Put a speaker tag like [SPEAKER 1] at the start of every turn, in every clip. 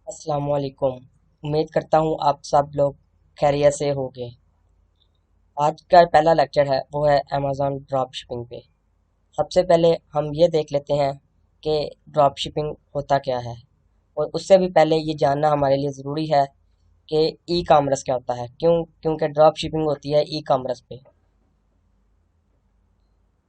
[SPEAKER 1] अस्सलाम वालेकुम। उम्मीद करता हूँ आप सब लोग खैरियत से होंगे। आज का पहला लेक्चर है वो है अमेज़ॉन ड्रॉप शिपिंग पे। सबसे पहले हम ये देख लेते हैं कि ड्रॉप शिपिंग होता क्या है, और उससे भी पहले ये जानना हमारे लिए ज़रूरी है कि ई कॉमर्स क्या होता है। क्योंकि ड्रॉप शिपिंग होती है ई कॉमर्स पे।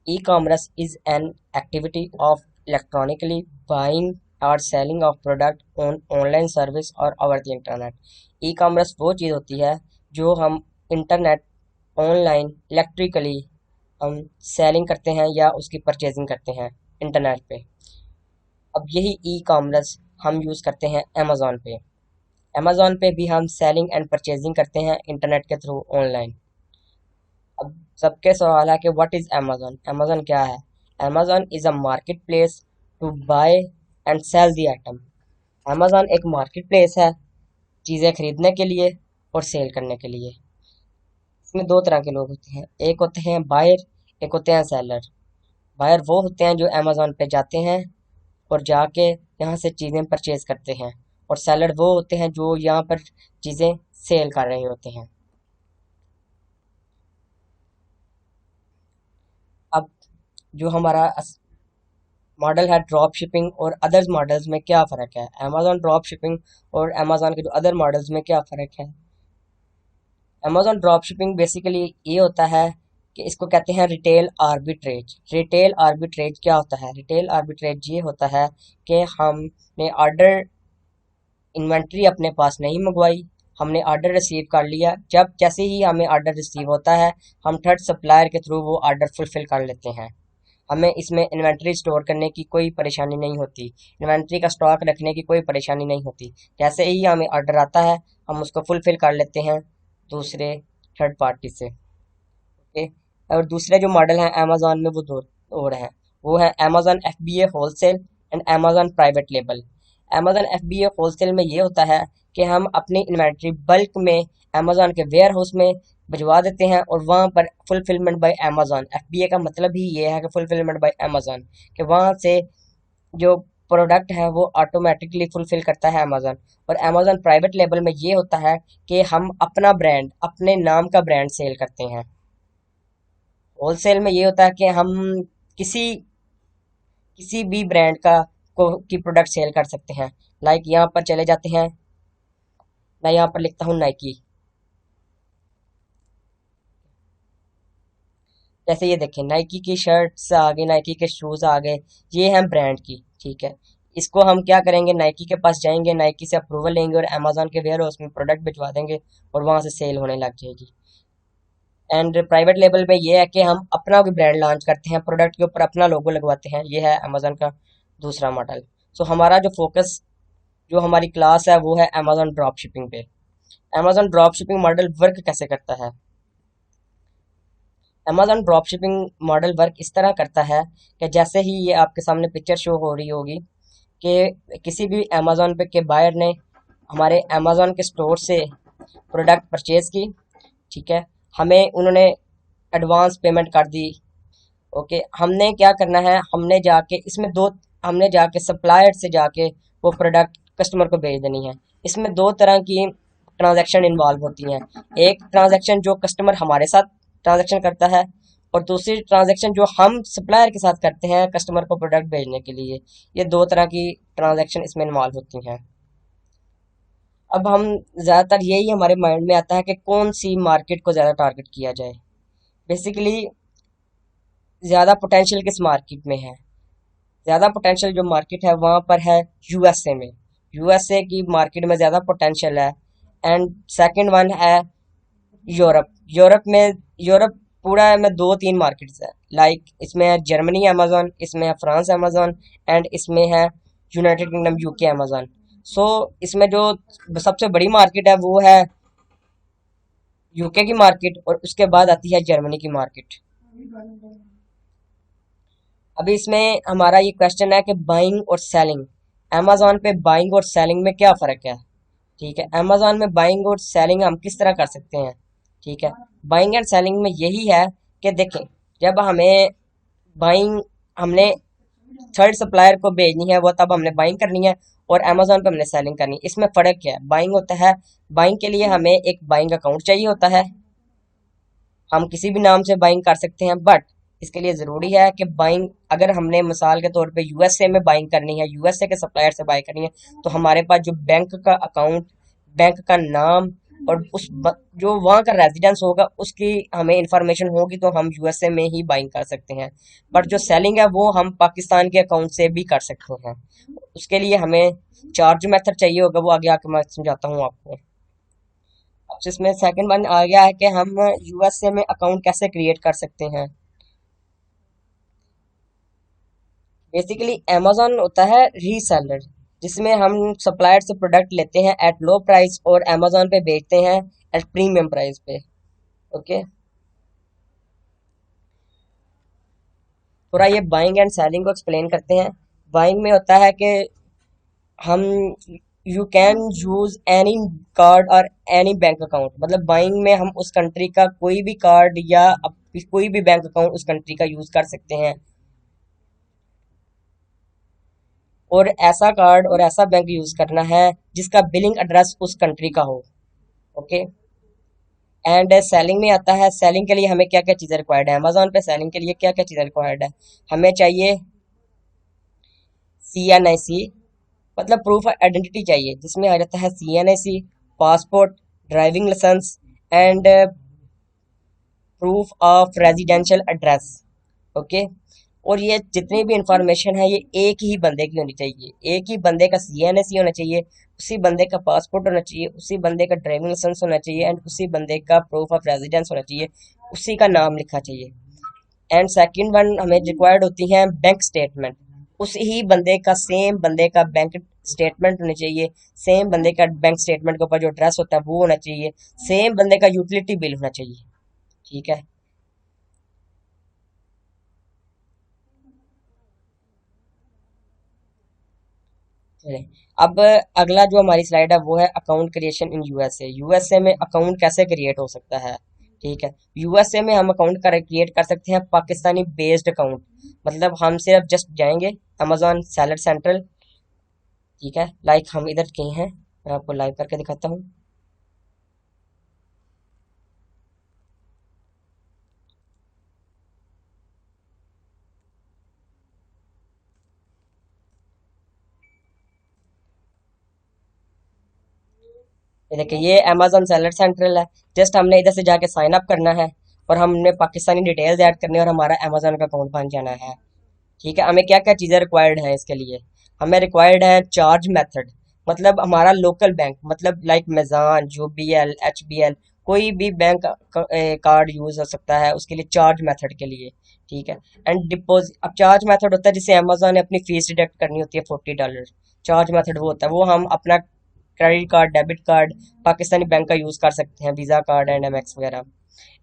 [SPEAKER 1] E-commerce is an activity of electronically buying or selling of product on online service or over the internet। E-commerce वो चीज़ होती है जो हम इंटरनेट ऑनलाइन इलेक्ट्रिकली हम सेलिंग करते हैं या उसकी परचेजिंग करते हैं इंटरनेट पे। अब यही ई कॉमर्स हम यूज़ करते हैं अमेज़ॉन पे। अमेज़ॉन पे भी हम सेलिंग एंड परचेजिंग करते हैं इंटरनेट के थ्रू ऑनलाइन। अब सबके सवाल है कि व्हाट इज अमेज़न। अमेज़न क्या है? Amazon is a market place to buy and sell the item. Amazon एक मार्केट प्लेस है चीज़ें खरीदने के लिए और सेल करने के लिए। इसमें दो तरह के लोग होते हैं, एक होते हैं बायर, एक होते हैं सेलर। बायर वो होते हैं जो अमेज़न पे जाते हैं और जाके यहाँ से चीज़ें परचेज करते हैं, और सेलर वो होते हैं जो यहाँ पर चीज़ें सेल कर रहे होते हैं। अब जो हमारा मॉडल है ड्रॉप शिपिंग और अदर्स मॉडल्स में क्या फ़र्क है, अमेज़ॉन ड्रॉप शिपिंग और अमेज़ॉन के जो अदर मॉडल्स में क्या फ़र्क है। अमेज़ॉन ड्रॉप शिपिंग बेसिकली ये होता है कि इसको कहते हैं रिटेल आर्बिट्रेज। रिटेल आर्बिट्रेज क्या होता है? रिटेल आर्बिट्रेज ये होता है कि हमने ऑर्डर इन्वेंट्री अपने पास नहीं मंगवाई, हमने ऑर्डर रिसीव कर लिया। जब जैसे ही हमें ऑर्डर रिसीव होता है, हम थर्ड सप्लायर के थ्रू वो ऑर्डर फुलफिल कर लेते हैं। हमें इसमें इन्वेंट्री स्टोर करने की कोई परेशानी नहीं होती, इन्वेंट्री का स्टॉक रखने की कोई परेशानी नहीं होती। जैसे ही हमें ऑर्डर आता है, हम उसको फुलफिल कर लेते हैं दूसरे थर्ड पार्टी से। ओके। और दूसरे जो मॉडल हैं अमेजोन में वो दो और हैं, वो है Amazon FBA wholesale and Amazon private label. Amazon FBA wholesale में ये होता है कि हम अपनी इन्वेंट्री बल्क में अमेजोन के वेयर हाउस में भिजवा देते हैं, और वहाँ पर फुलफिलमेंट बाय अमेजोन। FBA का मतलब ही ये है कि फुलफिलमेंट बाय अमेजोन, कि वहाँ से जो प्रोडक्ट है वो ऑटोमेटिकली फुलफिल करता है अमेजोन। और अमेजोन प्राइवेट लेबल में ये होता है कि हम अपना ब्रांड, अपने नाम का ब्रांड सेल करते हैं। होलसेल में ये होता है कि हम किसी किसी भी ब्रांड का की प्रोडक्ट सेल कर सकते हैं। लाइक यहाँ पर चले जाते हैं, मैं यहाँ पर लिखता हूँ नाइकी। जैसे ये देखें, नाइकी की शर्ट्स आ गई, नाइकी के शूज आ गए, ये हैं ब्रांड की। ठीक है, इसको हम क्या करेंगे, नाइकी के पास जाएंगे, नाइकी से अप्रूवल लेंगे और अमेजोन के वेयर हाउस में प्रोडक्ट भिजवा देंगे, और वहां से सेल होने लग जाएगी। एंड प्राइवेट लेबल में ये है कि हम अपना भी ब्रांड लॉन्च करते हैं, प्रोडक्ट के ऊपर अपना लोगो लगवाते हैं। ये है अमेजोन का दूसरा मॉडल। सो हमारा जो फोकस, जो हमारी क्लास है वो है अमेजोन ड्रॉप शिपिंग पे। Amazon drop shipping model work कैसे करता है? Amazon drop shipping model work इस तरह करता है कि जैसे ही ये आपके सामने पिक्चर शो हो रही होगी कि किसी भी अमेजोन पे के बायर ने हमारे अमेजोन के स्टोर से प्रोडक्ट परचेज की। ठीक है, हमें उन्होंने एडवांस पेमेंट कर दी। ओके, हमने क्या करना है, हमने जाके सप्लायर से जाके वो प्रोडक्ट कस्टमर को भेज देनी है। इसमें दो तरह की ट्रांजैक्शन इन्वॉल्व होती हैं। एक ट्रांजैक्शन जो कस्टमर हमारे साथ ट्रांजैक्शन करता है, और दूसरी ट्रांजैक्शन जो हम सप्लायर के साथ करते हैं कस्टमर को प्रोडक्ट भेजने के लिए। ये दो तरह की ट्रांजैक्शन इसमें इन्वॉल्व होती हैं। अब हम ज़्यादातर यही हमारे माइंड में आता है कि कौन सी मार्केट को ज़्यादा टारगेट किया जाए। बेसिकली ज़्यादा पोटेंशियल किस मार्केट में है? ज़्यादा पोटेंशियल जो मार्केट है वहाँ पर है यूएसए में। यूएसए की मार्केट में ज़्यादा पोटेंशियल है। एंड सेकंड वन है यूरोप। यूरोप पूरा में दो तीन मार्केट्स है। लाइक इसमें है जर्मनी अमेजोन, इसमें है फ्रांस अमेजोन, एंड इसमें है यूनाइटेड किंगडम UK अमेजोन। सो इसमें जो सबसे बड़ी मार्केट है वो है UK की मार्केट, और उसके बाद आती है जर्मनी की मार्केट। अभी इसमें हमारा ये क्वेश्चन है कि बाइंग और सेलिंग, अमेजोन पे बाइंग और सेलिंग में क्या फ़र्क है। ठीक है, अमेजोन में बाइंग और सेलिंग हम किस तरह कर सकते हैं। ठीक है, बाइंग एंड सेलिंग में यही है कि देखें, जब हमें बाइंग हमने थर्ड सप्लायर को भेजनी है वो तब हमने बाइंग करनी है, और अमेजोन पे हमने सेलिंग करनी है। इसमें फ़र्क क्या है? बाइंग होता है, बाइंग के लिए हमें एक बाइंग अकाउंट चाहिए होता है, हम किसी भी नाम से बाइंग कर सकते हैं, बट इसके लिए ज़रूरी है कि बाइंग अगर हमने मिसाल के तौर पे यूएसए में बाइंग करनी है, यूएसए के सप्लायर से बाई करनी है, तो हमारे पास जो बैंक का अकाउंट, बैंक का नाम और जो वहाँ का रेजिडेंस होगा उसकी हमें इंफॉर्मेशन होगी, तो हम यूएसए में ही बाइंग कर सकते हैं। बट जो सेलिंग है वो हम पाकिस्तान के अकाउंट से भी कर सकते हैं। उसके लिए हमें चार्ज मेथड चाहिए होगा, वो आगे आके मैं समझाता हूँ आपको। अब जिसमें सेकंड वन आ गया है कि हम यूएसए में अकाउंट कैसे क्रिएट कर सकते हैं। बेसिकली अमेजोन होता है रीसेलर, जिसमें हम सप्लायर से प्रोडक्ट लेते हैं एट लो प्राइस और अमेजोन पे बेचते हैं एट प्रीमियम प्राइस पे। ओके, थोड़ा ये बाइंग एंड सेलिंग को एक्सप्लेन करते हैं। बाइंग में होता है कि हम you can use any card और एनी बैंक अकाउंट, मतलब बाइंग में हम उस कंट्री का कोई भी कार्ड या कोई भी बैंक अकाउंट उस कंट्री का यूज कर सकते हैं, और ऐसा कार्ड और ऐसा बैंक यूज करना है जिसका बिलिंग एड्रेस उस कंट्री का हो। ओके, एंड सेलिंग में आता है, सेलिंग के लिए हमें क्या क्या चीज़ें रिक्वायर्ड है, अमेजोन पे सेलिंग के लिए क्या क्या चीज़ें रिक्वायर्ड है। हमें चाहिए CNIC, मतलब प्रूफ ऑफ आइडेंटिटी चाहिए, जिसमें आ जाता है CNIC, passport, driving licence and proof of residential address. Okay, और ये जितनी भी इंफॉर्मेशन है ये एक ही बंदे की होनी चाहिए, एक ही बंदे का CNIC होना चाहिए, उसी बंदे का पासपोर्ट होना चाहिए, उसी बंदे का ड्राइविंग लाइसेंस होना चाहिए एंड उसी बंदे का प्रूफ ऑफ रेजिडेंस होना चाहिए, उसी का नाम लिखा चाहिए। एंड सेकंड वन हमें रिक्वायर्ड होती है बैंक स्टेटमेंट, उस ही बंदे का, सेम बंदे का बैंक स्टेटमेंट होना चाहिए, सेम बंदे का बैंक स्टेटमेंट के ऊपर जो एड्रेस होता है वो होना चाहिए, सेम बंदे का यूटिलिटी बिल होना चाहिए। ठीक है, चलिए अब अगला जो हमारी स्लाइड है वो है account creation in USA. USA में अकाउंट कैसे क्रिएट हो सकता है? ठीक है, यूएसए में हम अकाउंट क्रिएट कर सकते हैं पाकिस्तानी बेस्ड अकाउंट, मतलब हम सिर्फ जस्ट जाएंगे अमेजोन सेलर सेंट्रल। ठीक है, लाइक हम इधर कहीं हैं, मैं आपको लाइव करके दिखाता हूँ। ये देखिए, ये अमेजोन सेलर सेंट्रल है। जस्ट हमने इधर से जाके साइन अप करना है और हमने पाकिस्तानी डिटेल्स ऐड करनी है और हमारा अमेजोन का अकाउंट बन जाना है। ठीक है, हमें क्या क्या चीज़ें रिक्वायर्ड हैं इसके लिए? हमें रिक्वायर्ड है चार्ज मेथड, मतलब हमारा लोकल बैंक, मतलब लाइक मेजान, UBL, HBL, कोई भी बैंक कार्ड यूज हो सकता है उसके लिए चार्ज मेथड के लिए। ठीक है, एंड डिपोजिट, अब चार्ज मेथड होता है जिसे अमेजोन ने अपनी फीस डिडक्ट करनी होती है $40। चार्ज मेथड वो होता है, वो हम अपना credit card, debit card, Pakistani bank का यूज कर सकते हैं, वीजा कार्ड एंड MX वगैरह।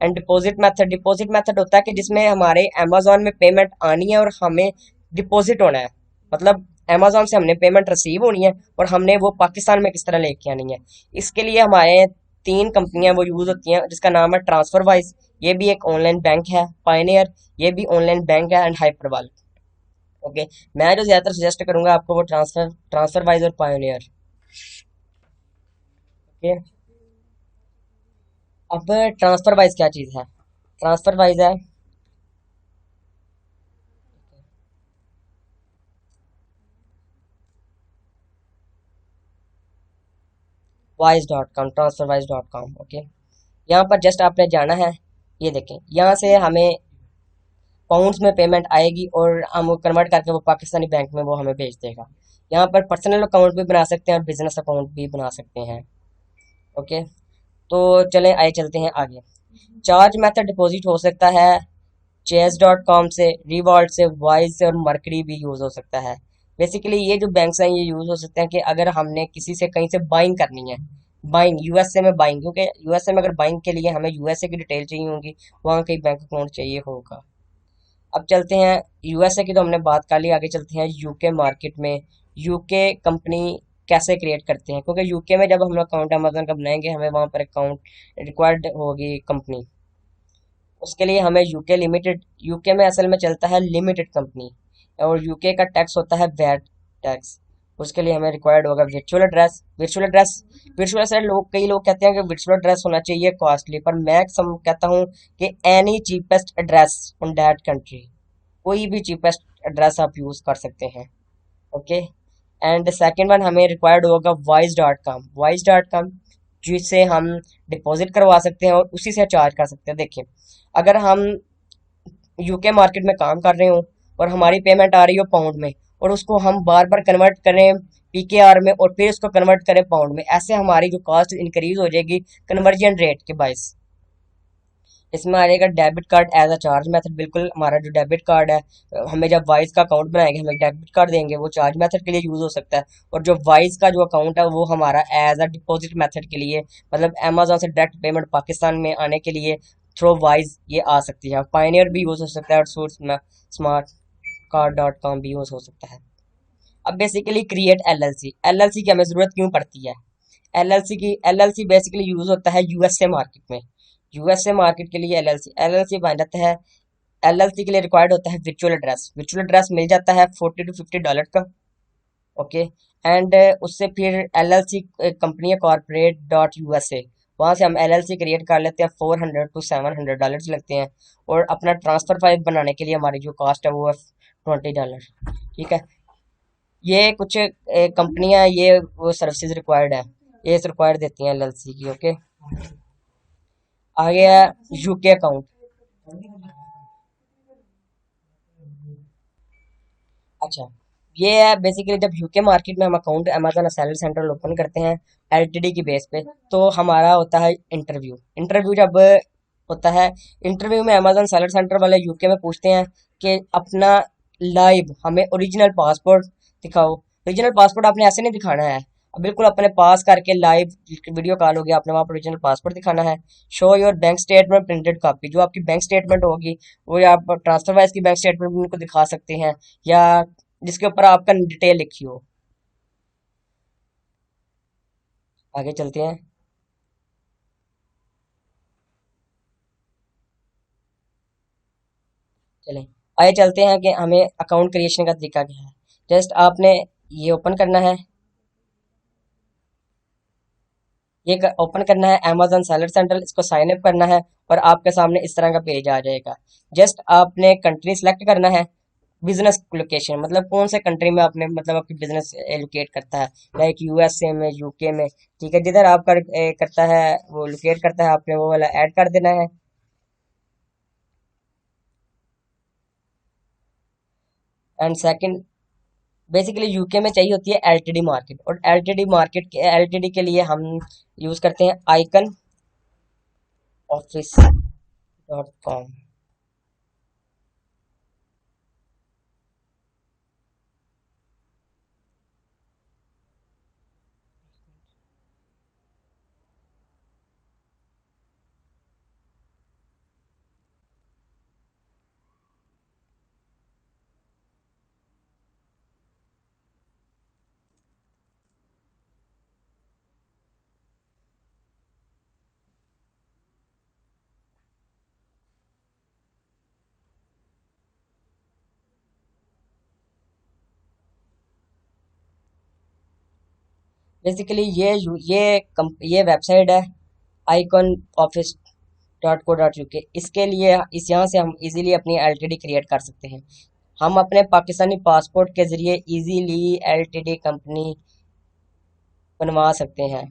[SPEAKER 1] And deposit method, deposit method होता है कि जिसमें हमारे अमेजोन में पेमेंट आनी है और हमें डिपॉजिट होना है, मतलब अमेजोन से हमने पेमेंट रिसीव होनी है और हमने वो पाकिस्तान में किस तरह लेके आनी है। इसके लिए हमारे तीन कंपनियां वो यूज होती हैं, जिसका नाम है ट्रांसफरवाइज, ये भी एक ऑनलाइन बैंक है, पायनियर, ये भी ऑनलाइन बैंक है, एंड हाइपरवाल। ओके, मैं जो ज्यादातर सजेस्ट करूंगा आपको वो ट्रांसफरवाइज और पायनियर। ओके, अब ट्रांसफरवाइज क्या चीज़ है? ट्रांसफरवाइज है, wise.com, transferwise.com। ओके, यहाँ पर जस्ट आपने जाना है, ये देखें यहाँ से हमें पाउंड्स में पेमेंट आएगी और हम वो कन्वर्ट करके वो पाकिस्तानी बैंक में वो हमें भेज देगा। यहाँ पर पर्सनल अकाउंट भी बना सकते हैं और बिजनेस अकाउंट भी बना सकते हैं। ओके, तो चलें आए चलते हैं आगे। चार्ज मेथड डिपॉजिट हो सकता है चेस.com से, रिवॉल्ट से, वाइज से और मर्करी भी यूज़ हो सकता है। बेसिकली ये जो बैंक्स हैं ये यूज़ हो सकते हैं कि अगर हमने किसी से कहीं से बाइंग करनी है, बाइंग यूएसए में बाइंग, क्योंकि यूएसए में अगर बाइंग के लिए हमें यूएसए की डिटेल चाहिए होगी, वहाँ कहीं बैंक अकाउंट चाहिए होगा। अब चलते हैं, यूएसए की तो हमने बात कर ली, आगे चलते हैं यूके मार्केट में। यूके कंपनी कैसे क्रिएट करते हैं, क्योंकि यूके में जब हम अकाउंट अमेजन का बनाएंगे हमें वहाँ पर अकाउंट रिक्वायर्ड होगी कंपनी। उसके लिए हमें यूके लिमिटेड, यूके में असल में चलता है लिमिटेड कंपनी, और यूके का टैक्स होता है वैट टैक्स। उसके लिए हमें रिक्वायर्ड होगा वर्चुअल एड्रेस। वर्चुअल एड्रेस लोग, कई लोग कहते हैं कि वर्चुअल एड्रेस होना चाहिए कॉस्टली, पर मैं कहता हूँ कि any cheapest address on that country, कोई भी चीपेस्ट एड्रेस आप यूज कर सकते हैं। ओके। एंड सेकेंड वन हमें रिक्वायर्ड होगा वाइज.com जिससे हम डिपॉजिट करवा सकते हैं और उसी से चार्ज कर सकते हैं। देखिए, अगर हम यूके मार्केट में काम कर रहे हो और हमारी पेमेंट आ रही हो पाउंड में, और उसको हम बार बार कन्वर्ट करें पीकेआर में और फिर उसको कन्वर्ट करें पाउंड में, ऐसे हमारी जो कॉस्ट इंक्रीज हो जाएगी कन्वर्जन रेट के बायस। इसमें आ जाएगा debit card as a charge method. बिल्कुल, हमारा जो डेबिट कार्ड है, हमें जब वाइज का अकाउंट बनाएंगे हमें डेबिट कार्ड देंगे, वो चार्ज मेथड के लिए यूज हो सकता है। और जो वाइज का जो अकाउंट है वो हमारा एज अ डिपॉजिट मेथड के लिए, मतलब अमेजोन से डायरेक्ट पेमेंट पाकिस्तान में आने के लिए थ्रू वाइज ये आ सकती है। पायनियर भी यूज हो सकता है और सोर्स में स्मार्ट कार्ड.com भी यूज हो सकता है। अब बेसिकली क्रिएट एलएलसी। एलएलसी की हमें जरूरत क्यों पड़ती है? एलएलसी बेसिकली यूज होता है यूएसए मार्केट में। यूएसए मार्केट के लिए एलएलसी बन जाता है। एलएलसी के लिए रिक्वायर्ड होता है वर्चुअल एड्रेस मिल जाता है $40 to $50 का। ओके। एंड उससे फिर एलएलसी कंपनी है corporate.usa, वहां से हम एलएलसी क्रिएट कर लेते हैं। $400 to $700 लगते हैं। और अपना ट्रांसफर फाइल बनाने के लिए हमारी जो कॉस्ट है वो है $20। ठीक है। ये कुछ कंपनियां ये वो सर्विसेज रिक्वायर्ड है, ये रिक्वायर्ड देती हैं एलएलसी की। ओके। आगे है यूके अकाउंट। अच्छा, ये है बेसिकली जब यूके मार्केट में हम account Amazon seller centre open करते हैं एलटीडी की बेस पे, तो हमारा होता है इंटरव्यू। इंटरव्यू जब होता है, इंटरव्यू में अमेजन सेलर सेंटर वाले यूके में पूछते हैं कि अपना लाइव हमें ओरिजिनल पासपोर्ट दिखाओ। ओरिजिनल पासपोर्ट आपने ऐसे नहीं दिखाना है, अब बिल्कुल अपने पास करके लाइव वीडियो कॉल हो गया, आपने वहाँ पर ओरिजिनल पासपोर्ट दिखाना है। Show your bank statement printed copy, जो आपकी बैंक स्टेटमेंट होगी वो या आप ट्रांसफर वाइज की बैंक स्टेटमेंट उनको दिखा सकते हैं, या जिसके ऊपर आपका डिटेल लिखी हो। आगे चलते हैं। चलें, आगे चलते हैं कि हमें अकाउंट क्रिएशन का तरीका क्या है। जस्ट आपने ये ओपन करना है, ये ओपन करना है अमेजन सेलर सेंटर, इसको साइन अप करना है और आपके सामने इस तरह का पेज आ जाएगा। जस्ट आपने कंट्री सेलेक्ट करना है, बिजनेस लोकेशन मतलब कौन से कंट्री में आपने मतलब आपकी बिजनेस लोकेट करता है, लाइक यूएसए में, यूके में। ठीक है, जिधर आपका करता है वो लोकेट करता है, आपने वो वाला ऐड कर देना है। एंड सेकंड, बेसिकली यूके में चाहिए होती है एलटीडी मार्केट, और एलटीडी के लिए हम यूज करते हैं आइकन office.com। बेसिकली ये वेबसाइट है आइकॉन ऑफिस .co.uk। इसके लिए इस यहाँ से हम इजीली अपनी एलटीडी क्रिएट कर सकते हैं। हम अपने पाकिस्तानी पासपोर्ट के जरिए इजीली एलटीडी कंपनी बनवा सकते हैं।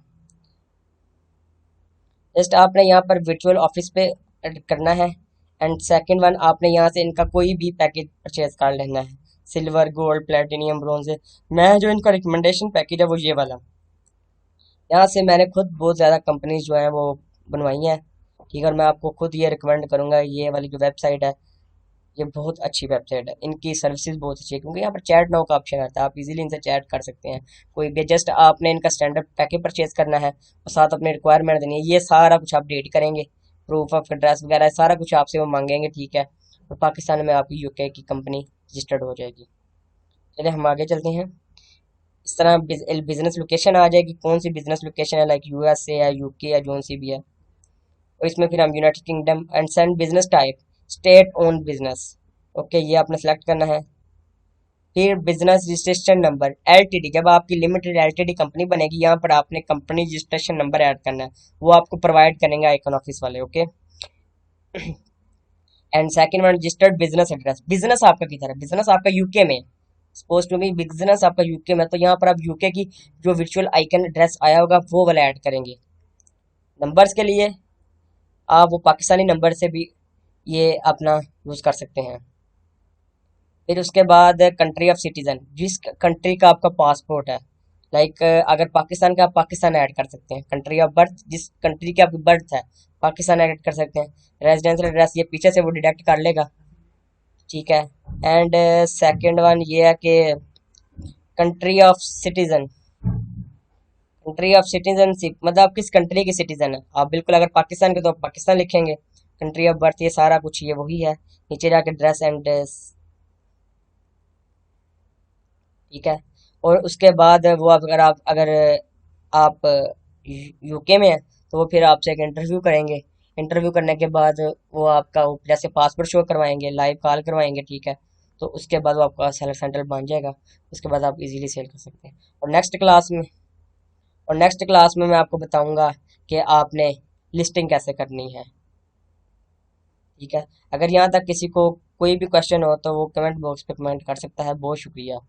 [SPEAKER 1] जस्ट आपने यहाँ पर वर्चुअल ऑफिस पे करना है। एंड सेकंड वन, आपने यहाँ से इनका कोई भी पैकेज परचेज कर लेना है, सिल्वर, गोल्ड, प्लेटिनियम, ब्रोंज। मैं जो इनका रिकमेंडेशन पैकेज है वो ये वाला, यहाँ से मैंने खुद बहुत ज़्यादा कंपनीज जो है वो बनवाई हैं। ठीक है, और मैं आपको खुद ये रिकमेंड करूँगा, ये वाली जो वेबसाइट है ये बहुत अच्छी वेबसाइट है, इनकी सर्विसेज बहुत अच्छी है, क्योंकि यहाँ पर चैट नाउ का ऑप्शन आता है, आप इजीली इनसे चैट कर सकते हैं। कोई भी जस्ट आपने इनका स्टैंडर्ड पैकेज परचेज करना है और साथ अपने रिक्वायरमेंट देनी है, ये सारा कुछ अपडेट करेंगे, प्रूफ ऑफ एड्रेस वगैरह सारा कुछ आपसे वो मांगेंगे। ठीक है, और पाकिस्तान में आपकी यूके की कंपनी रजिस्टर्ड हो जाएगी। चलिए हम आगे चलते हैं। इस तरह बिजनेस लोकेशन आ जाएगी, कौन सी बिजनेस लोकेशन है, लाइक यूएसए या यूके या जोन सी भी है। और इसमें फिर हम United kingdom and send business type state own business. Okay, ये आपने सेलेक्ट करना है। फिर बिजनेस रजिस्ट्रेशन नंबर एलटीडी, जब आपकी लिमिटेड एलटीडी कंपनी बनेगी यहाँ पर आपने कंपनी रजिस्ट्रेशन नंबर ऐड करना है, वो आपको प्रोवाइड करेंगे आइकन ऑफिस वाले, okay. And second one registered business address, business आपका किधर है, बिजनेस आपका यूके में, सपोज टू बी बिजनेस आपका यूके में, तो यहाँ पर आप यूके की जो वर्चुअल आइकन एड्रेस आया होगा वो वाला ऐड करेंगे। नंबर्स के लिए आप वो पाकिस्तानी नंबर से भी ये अपना यूज कर सकते हैं। फिर उसके बाद कंट्री ऑफ सिटीजन, जिस कंट्री का आपका पासपोर्ट है, लाइक अगर पाकिस्तान का, आप पाकिस्तान ऐड कर सकते हैं। कंट्री ऑफ बर्थ, जिस कंट्री की आपकी बर्थ है, पाकिस्तान ऐड कर सकते हैं। रेजिडेंशियल एड्रेस ये पीछे से वो डिडक्ट कर लेगा, ठीक है। एंड सेकंड वन ये है कि country of citizen, country of citizenship मतलब आप किस कंट्री के सिटीजन है। आप बिल्कुल अगर पाकिस्तान के तो आप पाकिस्तान लिखेंगे। कंट्री ऑफ बर्थ ये सारा कुछ ये वही है, नीचे जाके ड्रेस एंड, ठीक है। और उसके बाद वो अगर आप यूके में हैं तो वो फिर आपसे एक इंटरव्यू करेंगे। इंटरव्यू करने के बाद वो आपका जैसे पासपोर्ट शो करवाएंगे, लाइव कॉल करवाएंगे, ठीक है। तो उसके बाद वो आपका सेलर सेंटर बन जाएगा, उसके बाद आप इजीली सेल कर सकते हैं। और नेक्स्ट क्लास में मैं आपको बताऊंगा कि आपने लिस्टिंग कैसे करनी है, ठीक है। अगर यहाँ तक किसी को कोई भी क्वेश्चन हो तो वो कमेंट बॉक्स पे कमेंट कर सकता है। बहुत शुक्रिया।